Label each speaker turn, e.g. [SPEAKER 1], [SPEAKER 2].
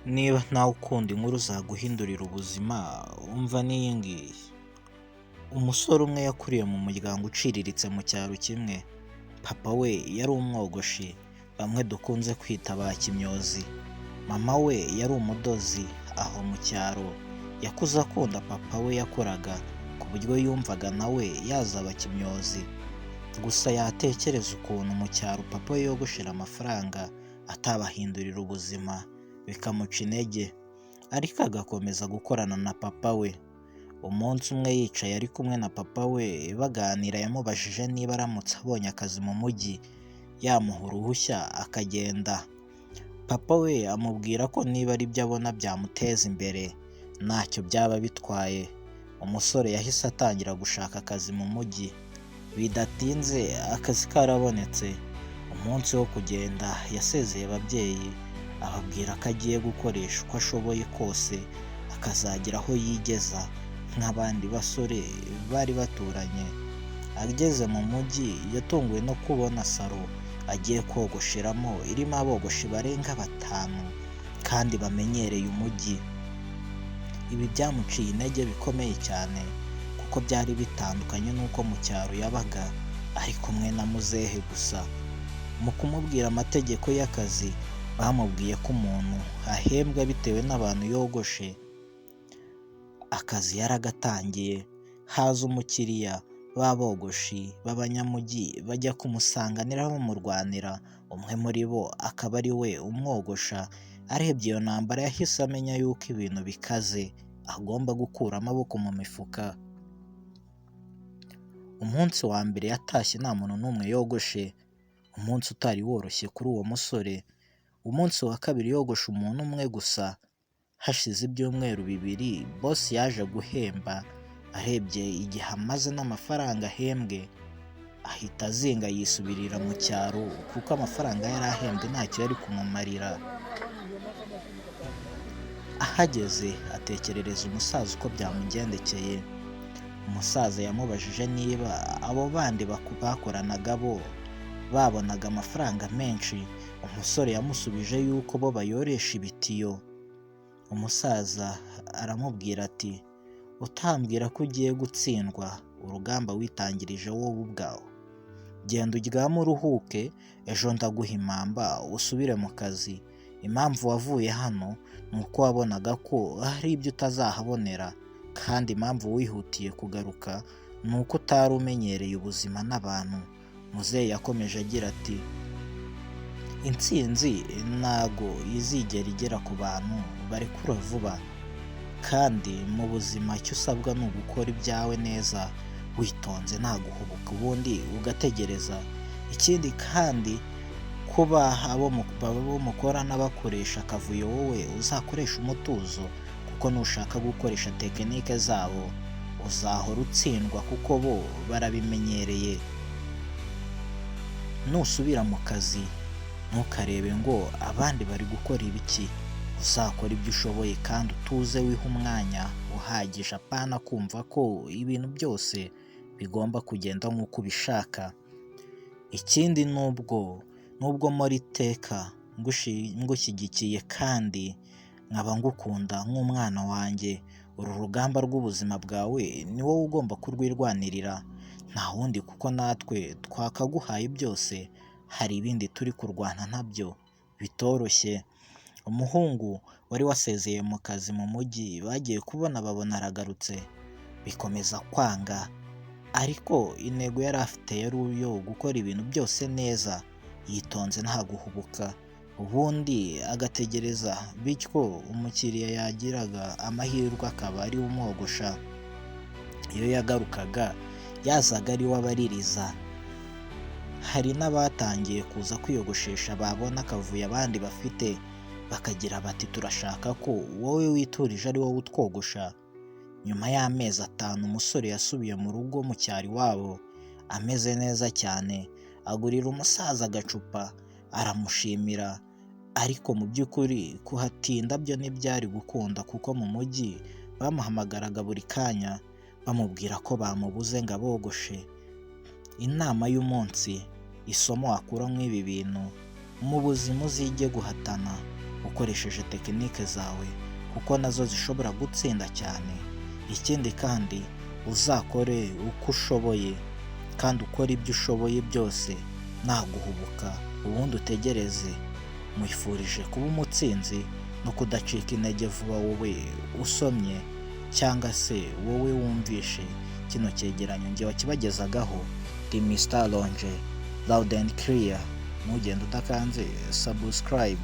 [SPEAKER 1] Niba nawe ukunda inkuru zaguhindurira ubuzima, umva n'iyi ngiyi. Umusore umwe yakuriye mu muryango uciriritse mu cyaro kimwe. Papa we yari umwogoshi, bamwe dukunze kwita ba kimyozi. Mama we yari umudozi aho mu cyaro. Yakuze akunda papa we yakoraga, ku buryo yumvaga nawe yazaba kimyozi. Gusa yatekereza ukuntu mu cyaro papa we yogoshera amafaranga atabahindurira ubuzima, bikamuca intege, ariko agakomeza gukorana na papa we. Umunsi umwe yicaye ari kumwe na papa we baganira, yamubajije niba aramutse abonye akazi mu mujyi yamuha uruhushya akagenda. Papa we amubwira ko niba ari byo abona byamuteza imbere ntacyo byaba bitwaye. Umusore yahise atangira gushaka akazi mu mujyi. Bidatinze akazi karabonetse. Umunsi wo kugenda yasezeye ababyeyi, ababwira ko agiye gukoresha uko ashoboye kose akazagira aho yigeza nk'abandi basore bari baturanye. Ageze mu mujyi yatunguwe no kubona salo agiye kogosheramo irimo abogoshi barenga 5 kandi bamenyereye umujyi. Ibi byamuciye intege bikomeye cyane, kuko byari bitandukanye n'uko mu cyaro yabaga ari kumwe na muzehe gusa. Mu kumubwira amategeko y'akazi, bamubwiye ko umuntu ahembwa bitewe n'abantu yogoshe. Akazi yaragatangiye. Haza umukiriya, babogoshi b'abanyamujyi bajya kumusanganira bamurwanira. Umwe muri bo akaba ari we umwogosha. Arebye iyo ntambara yahise amenya yuko ibintu bikaze, agomba gukura amaboko mu mifuka. Umunsi wa mbere yatashye nta muntu n'umwe yogoshe, umunsi utari woroshye kuri uwo musore. Umunsi wa kabiri yogoshe umuntu umwe gusa. Hashize ibyumweru 2 boss yaje guhemba. Arebye igihe amaze n'amafaranga ahembwe, ahita azinga yisubirira mu cyaro, kuko amafaranga yari ahembwe ntacyo yari kumumarira. Ahageze atekerereza umusaza uko byamugendekeye. Umusaza yamubajije niba abo bandi bakoranaga bo babonaga amafaranga menshi. Umusore yamusubije yuko bo bayoresha ibitiyo. Umusaza aramubwira ati, utambwira ko ugiye gutsindwa urugamba witangirije wowe ubwawe. Genda uryame uruhuke, ejo ndaguha impamba usubire mu kazi. Impamvu wavuye hano ni uko wabonaga ko hari ibyo utazahabonera, kandi impamvu wihutiye kugaruka ni uko utari umenyereye ubuzima n'abantu. Muzehe yakomeje agira ati, intsinzi ntago izigera igera ku bantu barekura vuba, kandi mu buzima icyo usabwa ni ugukora ibyawe neza witonze nta guhubuka, ubundi ugategereza. Ikindi kandi kuba abo mukorana bakoresha akavuyo, wowe uzakoresha umutuzo, kuko nushaka gukoresha tekinike zabo uzahora utsindwa, kuko bo barabimenyereye. Nusubira mu kazi ntukarebe ngo abandi bari gukora ibiki. Uzakora ibyo ushoboye kandi utuze, wiha umwanya uhagije, apana kumva ko ibintu byose bigomba kugenda nk'uko ubishaka. Ikindi nubwo muri teka ngushyigikiye kandi nkaba ngukunda nk'umwana wanjye, uru rugamba rw'ubuzima bwawe ni wowe ugomba kurwirwanirira, nta wundi, kuko natwe twakaguhaye byose. Hari ibindi turi kurwana nabyo bitoroshye. Umuhungu wari wasezeye mu kazi mu mujyi bagiye kubona babona aragarutse, bikomeza kwanga, ariko intego yari afite yari iyo gukora ibintu byose neza yitonze nta guhubuka, ubundi agategereza, bityo umukiriya yagiraga amahirwe akaba ari umwogosha. Iyo yagarukaga yazaga ari we abaririza. Hari n'abatangiye kuza kwiyogoshesha, babona akavuyo abandi bafite bakagira bati, turashaka ko wowe witurije ari wowe utwogosha. Nyuma y'amezi 5 umusore yasubiye mu rugo mu cyaro iwabo ameze neza cyane. Agurira umusaza agacupa aramushimira, ariko mu by'ukuri kuhatinda byo ntibyari gukunda, kuko mu mujyi bamuhamagaraga buri kanya bamubwira ko bamubuze ngo abogoshe. Inama y'umunsi, isomo wakura nk'ibi bintu: mu buzima uzige guhatana, ukoresheje tekinike zawe kuko nazo zishobora gutsinda cyane. Ikindi kandi uzakore uko ushoboye kandi ukora ibyo ushoboye byose nta guhubuka, ubundi utegereze. Mwifurije kuba umutsinzi no kudacika intege vuba, wowe usomye cyangwa se wowe wumvishe kino cyegeranyo njye wakibagezagaho ndi Mr. Lonje, loud and clear. Ntugende udakanze subscribe.